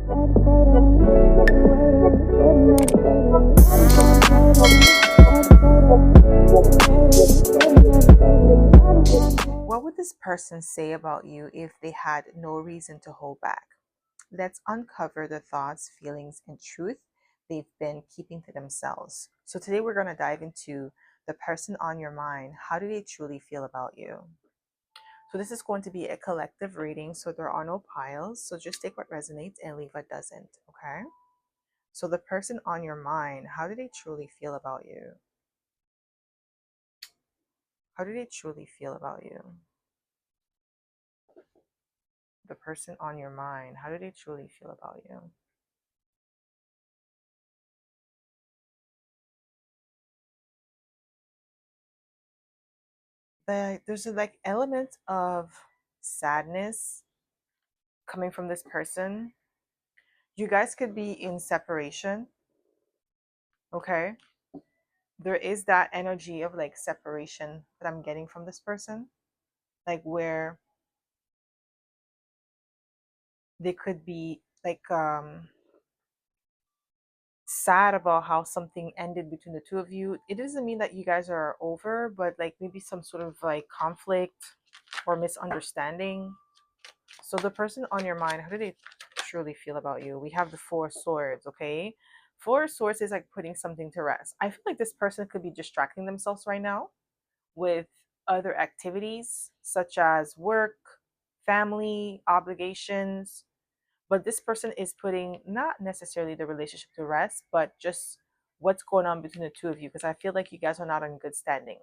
What would this person say about you if they had no reason to hold back? Let's uncover the thoughts, feelings, and truth they've been keeping to themselves. So, today we're going to dive into the person on your mind. How do they truly feel about you? So, this is going to be a collective reading, so there are no piles. So, just take what resonates and leave what doesn't, okay? So, the person on your mind, how do they truly feel about you? How do they truly feel about you? The person on your mind, how do they truly feel about you? There's a like element of sadness coming from this person. You guys could be in separation, okay? There is that energy of like separation that I'm getting from this person, like where they could be like sad about how something ended between the two of you. It doesn't mean that you guys are over, but like maybe some sort of like conflict or misunderstanding. So the person on your mind, how do they truly feel about you? We have the Four Swords, okay? Four Swords is like putting something to rest. I feel like this person could be distracting themselves right now with other activities such as work, family, obligations. But this person is putting not necessarily the relationship to rest, but just what's going on between the two of you, because I feel like you guys are not in good standing.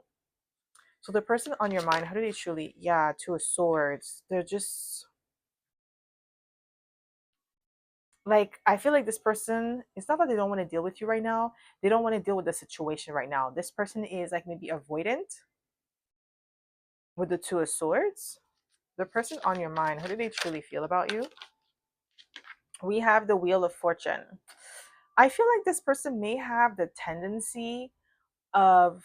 So the person on your mind, how do they truly, yeah, Two of Swords. They're just like, I feel like this person, it's not that they don't want to deal with you right now. They don't want to deal with the situation right now. This person is like maybe avoidant with the Two of Swords. The person on your mind, how do they truly feel about you? We have the Wheel of Fortune. I feel like this person may have the tendency of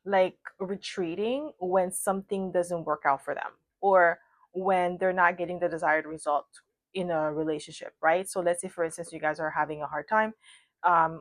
like retreating when something doesn't work out for them, or when they're not getting the desired result in a relationship, right? So let's say for instance you guys are having a hard time,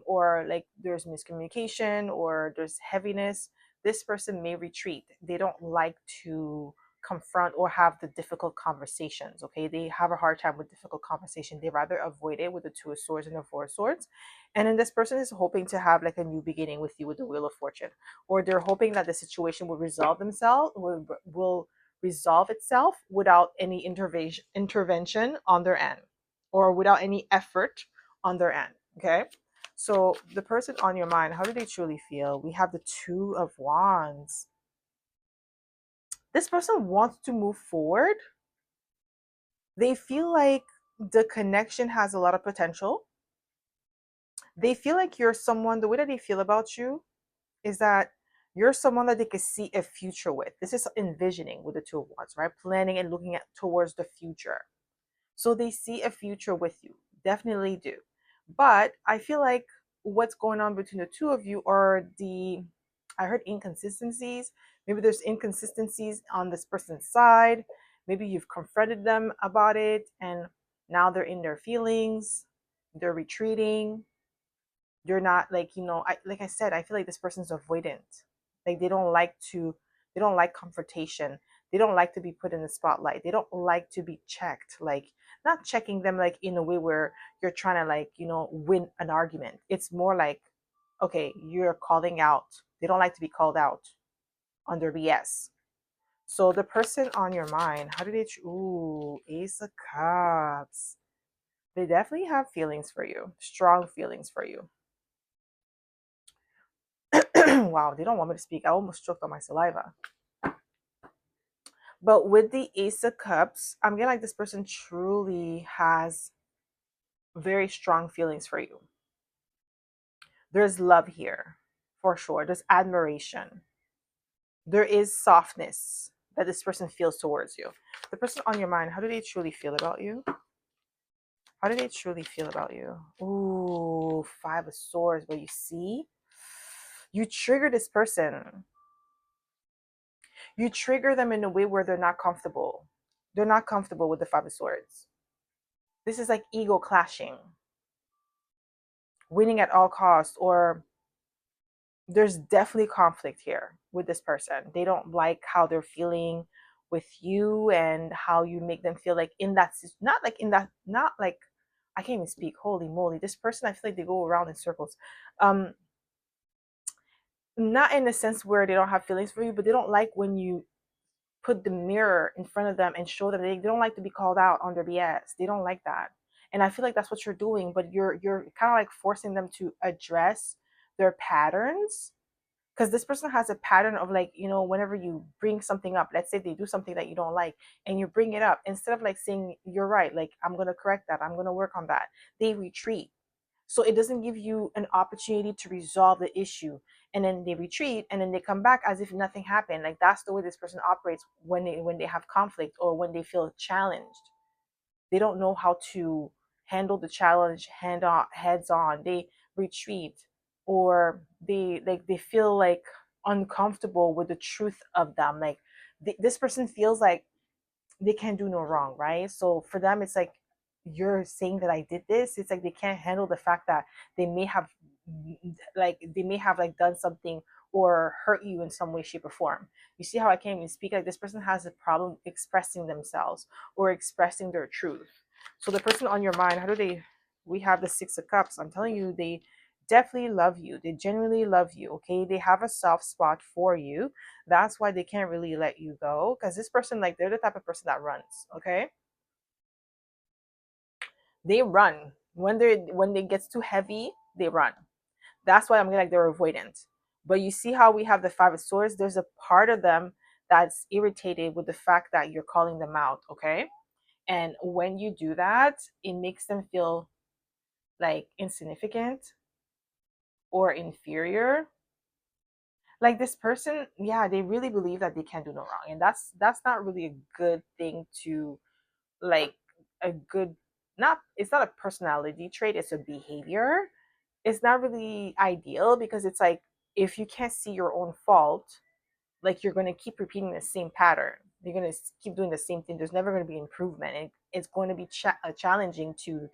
or like there's miscommunication or there's heaviness. This person may retreat. They don't like to confront or have the difficult conversations. Okay, they have a hard time with difficult conversation. They rather avoid it with the Two of Swords and the Four of Swords. And then this person is hoping to have like a new beginning with you with the Wheel of Fortune, or they're hoping that the situation will resolve themselves, will resolve itself without any intervention on their end, or without any effort on their end. Okay, so the person on your mind, how do they truly feel? We have the Two of Wands. This person wants to move forward. They feel like the connection has a lot of potential. They feel like you're someone, the way that they feel about you is that you're someone that they could see a future with. This is envisioning with the Two of Wands, right? Planning and looking at towards the future. So they see a future with you. Definitely do. But I feel like what's going on between the two of you are I heard inconsistencies. Maybe there's inconsistencies on this person's side. Maybe you've confronted them about it and now they're in their feelings. They're retreating. You're not like, like I said, I feel like this person's avoidant. Like they don't like confrontation. They don't like to be put in the spotlight. They don't like to be checked, like not checking them like in a way where you're trying to like, win an argument. It's more like, okay, you're calling out. They don't like to be called out on their BS. So the person on your mind, how do they ooh, Ace of Cups. They definitely have feelings for you, strong feelings for you. Wow, they don't want me to speak. I almost choked on my saliva. But with the Ace of Cups, I'm getting like this person truly has very strong feelings for you. There's love here, for sure. There's admiration. There is softness that this person feels towards you. The person on your mind, how do they truly feel about you? How do they truly feel about you? Ooh, Five of Swords. But you see, you trigger this person. You trigger them in a way where they're not comfortable. They're not comfortable with the Five of Swords. This is like ego clashing, winning at all costs, or there's definitely conflict here with this person. They don't like how they're feeling with you and how you make them feel, like in that, not like in that, not like, I can't even speak. Holy moly. This person, I feel like they go around in circles. Um, Not in the sense where they don't have feelings for you, but they don't like when you put the mirror in front of them and show them, they don't like to be called out on their BS. They don't like that. And I feel like that's what you're doing, but you're kind of like forcing them to address their patterns, because this person has a pattern of, like, whenever you bring something up, let's say they do something that you don't like and you bring it up, instead of like saying you're right, like I'm going to correct that, I'm going to work on that, they retreat. So it doesn't give you an opportunity to resolve the issue, and then they retreat and then they come back as if nothing happened. Like that's the way this person operates when they have conflict or when they feel challenged. They don't know how to handle the challenge heads on. They retreat, or they feel like uncomfortable with the truth of them. Like this person feels like they can't do no wrong, right? So for them, it's like, you're saying that I did this. It's like they can't handle the fact that they may have, like done something or hurt you in some way, shape, or form. You see how I can't even speak? Like this person has a problem expressing themselves or expressing their truth. So the person on your mind, how do they? We have the Six of Cups. I'm telling you, they definitely love you. They genuinely love you. Okay, they have a soft spot for you. That's why they can't really let you go, because this person, like, they're the type of person that runs. Okay, they run when they gets too heavy. They run. That's why I'm like they're avoidant. But you see how we have the Five of Swords? There's a part of them that's irritated with the fact that you're calling them out. Okay, and when you do that, it makes them feel like insignificant or inferior. Like this person, yeah, they really believe that they can't do no wrong, and that's not really a good thing to, like, a good, not, it's not a personality trait, it's a behavior. It's not really ideal, because it's like, if you can't see your own fault, like you're going to keep repeating the same pattern, you're going to keep doing the same thing, there's never going to be improvement, and it's going to be challenging to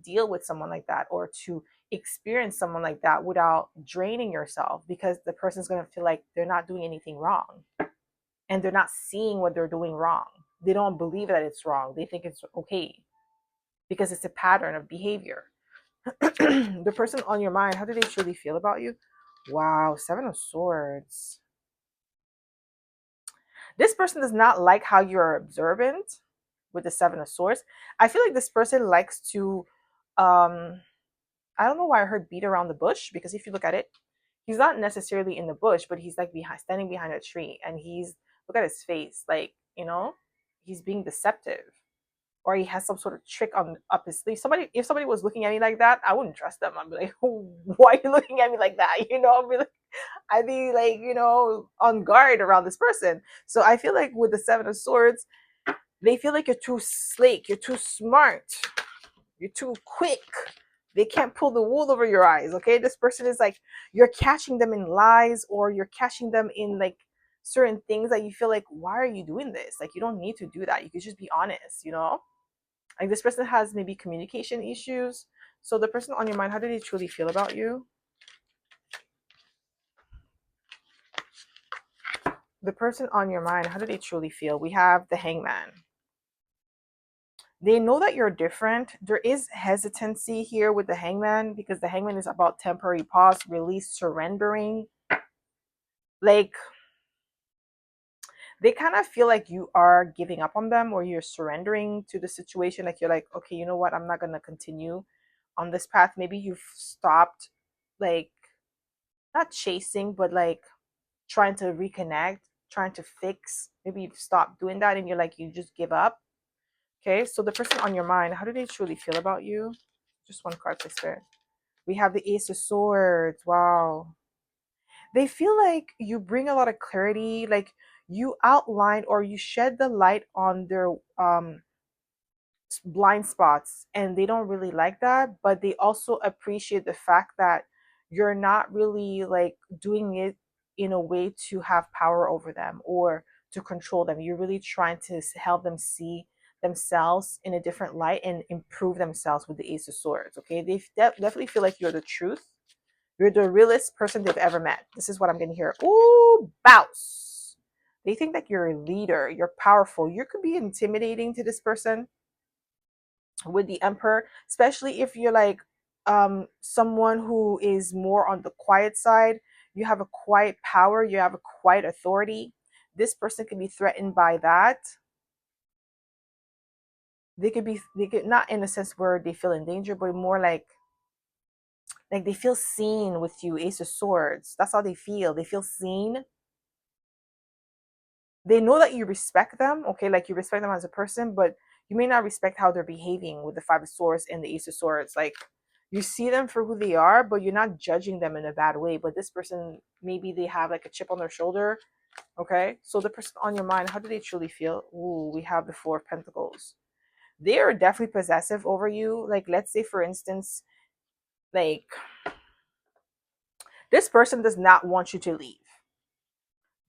deal with someone like that, or to experience someone like that without draining yourself, because the person's going to feel like they're not doing anything wrong, and they're not seeing what they're doing wrong. They don't believe that it's wrong, they think it's okay, because it's a pattern of behavior. The person on your mind, how do they truly feel about you? Wow, Seven of Swords. This person does not like how you're observant with the Seven of Swords. I feel like this person likes to, um I don't know why I heard beat around the bush, because if you look at it, he's not necessarily in the bush, but he's like behind, standing behind a tree, and he's, look at his face, like, he's being deceptive, or he has some sort of trick on up his sleeve. Somebody, if somebody was looking at me like that, I wouldn't trust them. I'd be like, why are you looking at me like that? I'd be like, on guard around this person. So I feel like with the Seven of Swords, they feel like you're too slick, you're too smart, you're too quick. They can't pull the wool over your eyes. Okay, this person is like, you're catching them in lies, or you're catching them in like certain things that you feel like, why are you doing this? Like, you don't need to do that. You could just be honest. Like this person has maybe communication issues. So the person on your mind, how do they truly feel about you? The person on your mind, how do they truly feel? We have the Hangman. They know that you're different. There is hesitancy here with the Hangman, because the Hangman is about temporary pause, release, surrendering. Like, they kind of feel like you are giving up on them, or you're surrendering to the situation. Like, you're like, okay, you know what? I'm not going to continue on this path. Maybe you've stopped, like, not chasing, but like trying to reconnect, trying to fix. Maybe you've stopped doing that and you're like, you just give up. Okay, so the person on your mind, how do they truly feel about you? Just one card for spirit. We have the Ace of Swords. Wow. They feel like you bring a lot of clarity, like you outline or you shed the light on their blind spots, and they don't really like that, but they also appreciate the fact that you're not really like doing it in a way to have power over them or to control them. You're really trying to help them see themselves in a different light and improve themselves with the Ace of Swords. Okay, they definitely feel like you're the truth. You're the realest person they've ever met. This is what I'm going to hear. Ooh, bounce. They think that you're a leader. You're powerful. You could be intimidating to this person with the Emperor, especially if you're like someone who is more on the quiet side. You have a quiet power. You have a quiet authority. This person can be threatened by that. They could not in a sense where they feel in danger, but more like they feel seen with you. Ace of Swords, that's how they feel. They feel seen. They know that you respect them, okay, like you respect them as a person, but you may not respect how they're behaving with the Five of Swords and the Ace of Swords. Like, you see them for who they are, but you're not judging them in a bad way. But this person, maybe they have like a chip on their shoulder. Okay, so the person on your mind, how do they truly feel? Ooh, we have the Four of Pentacles. They are definitely possessive over you. Like, let's say for instance, like, this person does not want you to leave.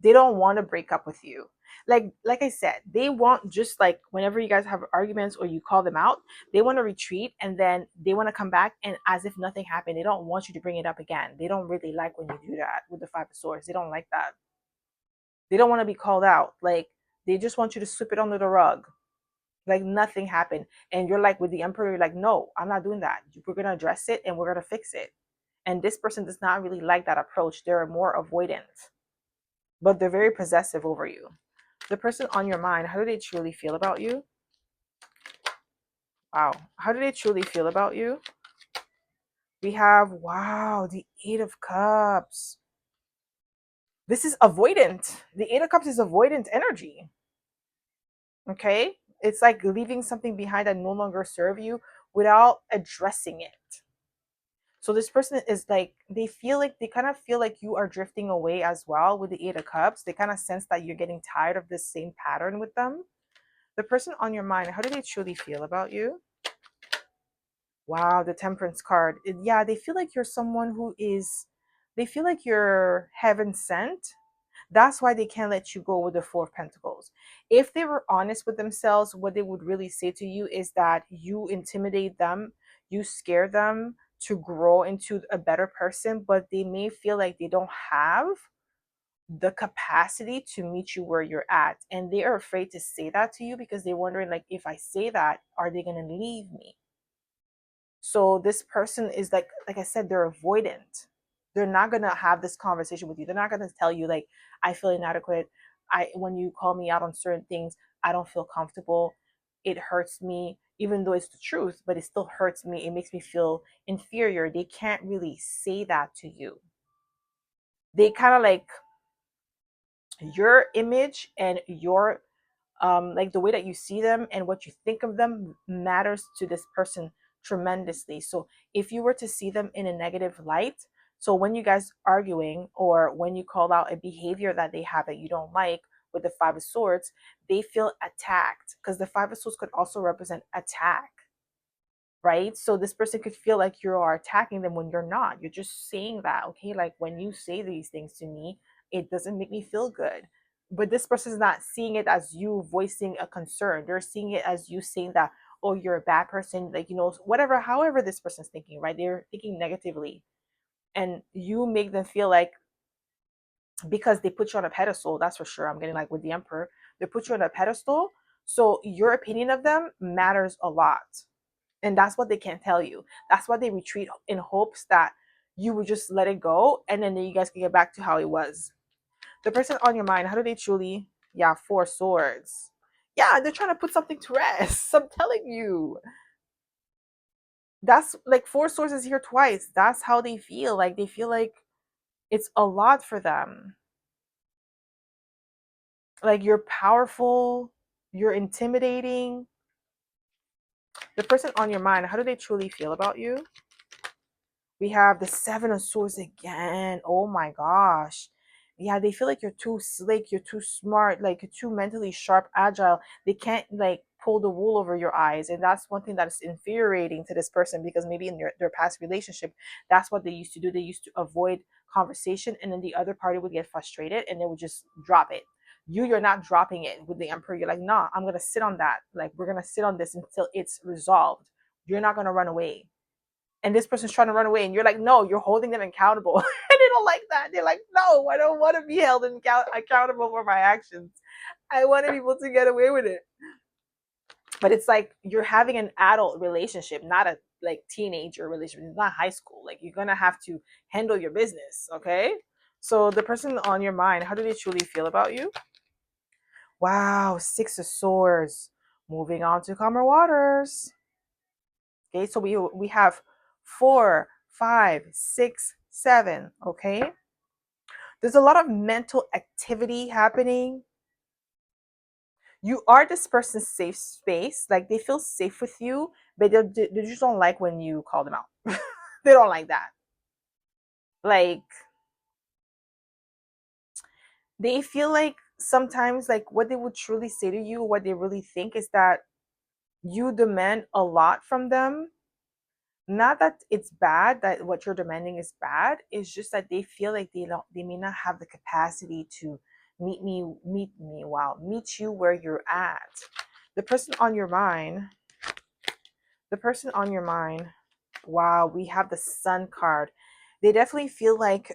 They don't want to break up with you. Like I said, they want, just like whenever you guys have arguments or you call them out, they want to retreat and then they want to come back and as if nothing happened. They don't want you to bring it up again. They don't really like when you do that with the Five of Swords. They don't like that. They don't want to be called out. Like, they just want you to sweep it under the rug, like nothing happened. And you're like, with the Emperor, you're like, no, I'm not doing that. We're gonna address it and we're gonna fix it. And this person does not really like that approach. They're more avoidant, but they're very possessive over you. The person on your mind, how do they truly feel about you? Wow. How do they truly feel about you? We have, wow, the Eight of Cups. This is avoidant. The Eight of Cups is avoidant energy. Okay? It's like leaving something behind that no longer serve you without addressing it. So this person is like, they kind of feel like you are drifting away as well with the Eight of Cups. They kind of sense that you're getting tired of this same pattern with them. The person on your mind, how do they truly feel about you? Wow, the Temperance card. Yeah, they feel like you're someone who is, they feel like you're heaven sent. That's why they can't let you go with the Four of Pentacles. If they were honest with themselves, what they would really say to you is that you intimidate them, you scare them to grow into a better person, but they may feel like they don't have the capacity to meet you where you're at. And they are afraid to say that to you because they're wondering, like, if I say that, are they going to leave me? So this person is like I said, they're avoidant. They're not gonna have this conversation with you. They're not gonna tell you like, I feel inadequate. When you call me out on certain things, I don't feel comfortable. It hurts me, even though it's the truth, but it still hurts me. It makes me feel inferior. They can't really say that to you. They kind of like your image and your like the way that you see them and what you think of them matters to this person tremendously. So if you were to see them in a negative light, so when you guys arguing or when you call out a behavior that they have that you don't like with the Five of Swords, they feel attacked because the Five of Swords could also represent attack, right? So this person could feel like you are attacking them when you're not. You're just saying that, okay? Like, when you say these things to me, it doesn't make me feel good. But this person is not seeing it as you voicing a concern. They're seeing it as you saying that, oh, you're a bad person, like, whatever, however this person's thinking, right? They're thinking negatively. And you make them feel like, because they put you on a pedestal, that's for sure. I'm getting like with the Emperor, they put you on a pedestal. So your opinion of them matters a lot. And that's what they can't tell you. That's why they retreat in hopes that you would just let it go and then you guys can get back to how it was. The person on your mind, how do they truly? Yeah, Four Swords. Yeah, they're trying to put something to rest. I'm telling you. That's like Four Swords is here twice. That's how they feel. Like, they feel like it's a lot for them. Like, you're powerful, you're intimidating. The person on your mind, how do they truly feel about you? We have the Seven of Swords again. Oh my gosh. Yeah, they feel like you're too slick, you're too smart, like you're too mentally sharp, agile. They can't like pull the wool over your eyes. And that's one thing that is infuriating to this person because maybe in their past relationship, that's what they used to do. They used to avoid conversation and then the other party would get frustrated and they would just drop it. you're not dropping it with the emperor. You're like, nah, I'm gonna sit on that. Like, we're gonna sit on this until it's resolved. You're not gonna run away. And this person's trying to run away, and you're like, no, you're holding them accountable. And they don't like that. They're like, no, I don't want to be held accountable for my actions. I want to be able to get away with it. But it's like you're having an adult relationship, not a like teenager relationship. It's not high school. Like, you're gonna have to handle your business, okay? So the person on your mind, how do they truly feel about you? Wow, Six of Swords. Moving on to calmer waters. Okay, so we have 4, 5, 6, 7. Okay, there's a lot of mental activity happening. You are this person's safe space. Like, they feel safe with you, but they just don't like when you call them out. They don't like that. Like, they feel like sometimes, like, what they would truly say to you, what they really think is that you demand a lot from them. Not that it's bad, that what you're demanding is bad. It's just that they feel like they may not have the capacity to meet you where you're at. The person on your mind, the person on your mind, wow, we have the Sun card. They definitely feel like,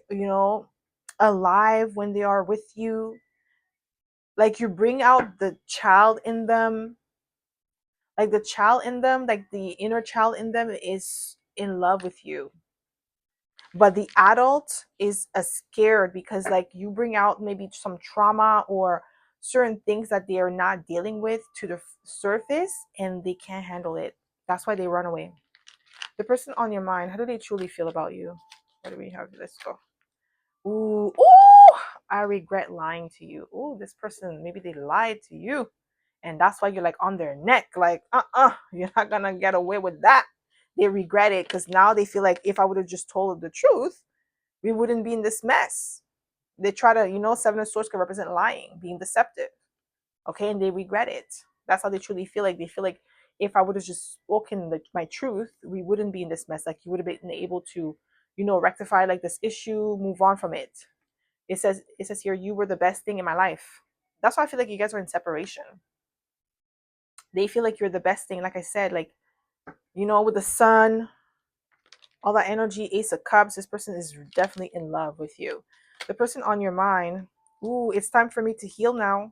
alive when they are with you. Like, you bring out the child in them. Like, the child in them, like the inner child in them is in love with you. But the adult is scared because, like, you bring out maybe some trauma or certain things that they are not dealing with to the surface, and they can't handle it. That's why they run away. The person on your mind, how do they truly feel about you? What do we have? Let's go. Ooh, I regret lying to you. Ooh, this person, maybe they lied to you, and that's why you're like on their neck, like, you're not gonna get away with that. They regret it because now they feel like, if I would have just told the truth, we wouldn't be in this mess. They try to, Seven of Swords can represent lying, being deceptive. Okay, and they regret it. That's how they truly feel. Like, they feel like, if I would have just spoken my truth, we wouldn't be in this mess. Like, you would have been able to, rectify like this issue, move on from it. It says here, you were the best thing in my life. That's why I feel like you guys are in separation. They feel like you're the best thing. Like I said, like, with the sun, all that energy, Ace of Cups, this person is definitely in love with you. The person on your mind, ooh, it's time for me to heal now.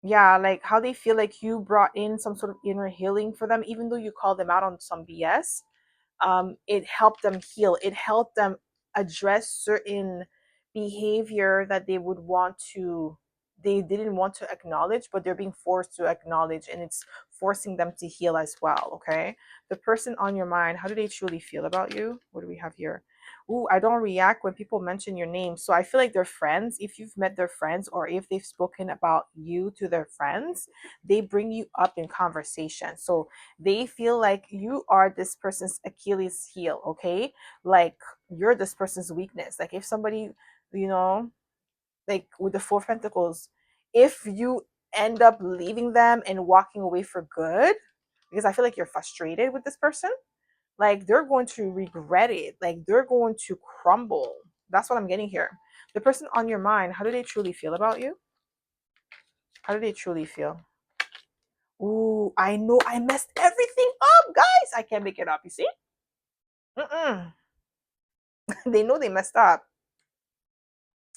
Yeah, like, how they feel like you brought in some sort of inner healing for them, even though you called them out on some BS. It helped them heal. It helped them address certain behavior that they didn't want to acknowledge, but they're being forced to acknowledge, and it's forcing them to heal as well. Okay, the person on your mind, how do they truly feel about you? What do we have here? Ooh, I don't react when people mention your name. So I feel like they're friends. If you've met their friends, or if they've spoken about you to their friends, they bring you up in conversation. So they feel like you are this person's Achilles heel, okay? Like, you're this person's weakness. Like, if somebody, you know, like with the Four of Pentacles, if you end up leaving them and walking away for good, because I feel like you're frustrated with this person, like, they're going to regret it. Like, they're going to crumble. That's what I'm getting here. The person on your mind, how do they truly feel about you? How do they truly feel? Ooh, I know I messed everything up, guys. I can't make it up. You see? Mm-mm. They know they messed up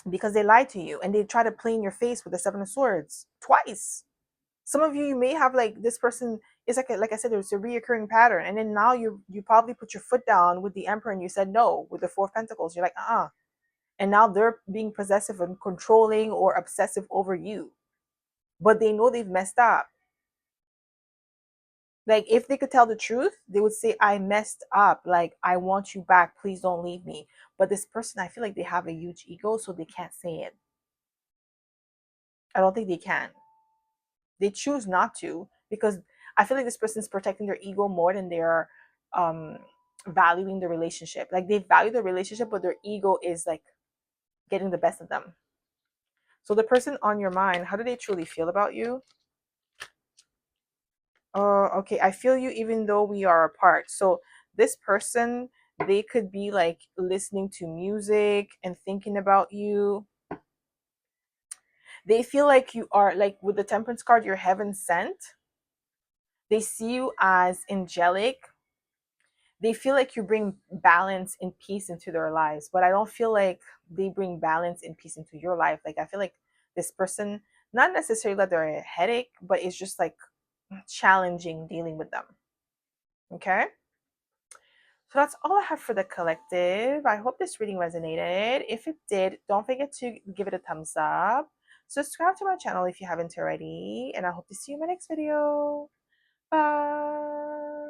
because they lied to you, and they try to play in your face with the Seven of Swords twice. Some of you may have, like, this person is like I said, there's a reoccurring pattern, and then now you probably put your foot down with the Emperor, and you said no with the Four of Pentacles. You're like, and now they're being possessive and controlling or obsessive over you, but they know they've messed up. Like, if they could tell the truth, they would say, I messed up. Like, I want you back. Please don't leave me. But this person, I feel like they have a huge ego, so they can't say it. I don't think they can. They choose not to, because I feel like this person is protecting their ego more than they're um, valuing the relationship. Like, they value the relationship, but their ego is like getting the best of them. So the person on your mind, how do they truly feel about you? Oh, okay. I feel you even though we are apart. So this person, they could be like listening to music and thinking about you. They feel like you are, like with the Temperance card, you're heaven sent. They see you as angelic. They feel like you bring balance and peace into their lives, but I don't feel like they bring balance and peace into your life. Like I feel like this person, not necessarily that they're a headache, but it's just like challenging dealing with them. Okay. So that's all I have for the collective. I hope this reading resonated. If it did, don't forget to give it a thumbs up. Subscribe to my channel if you haven't already. And I hope to see you in my next video. Bye.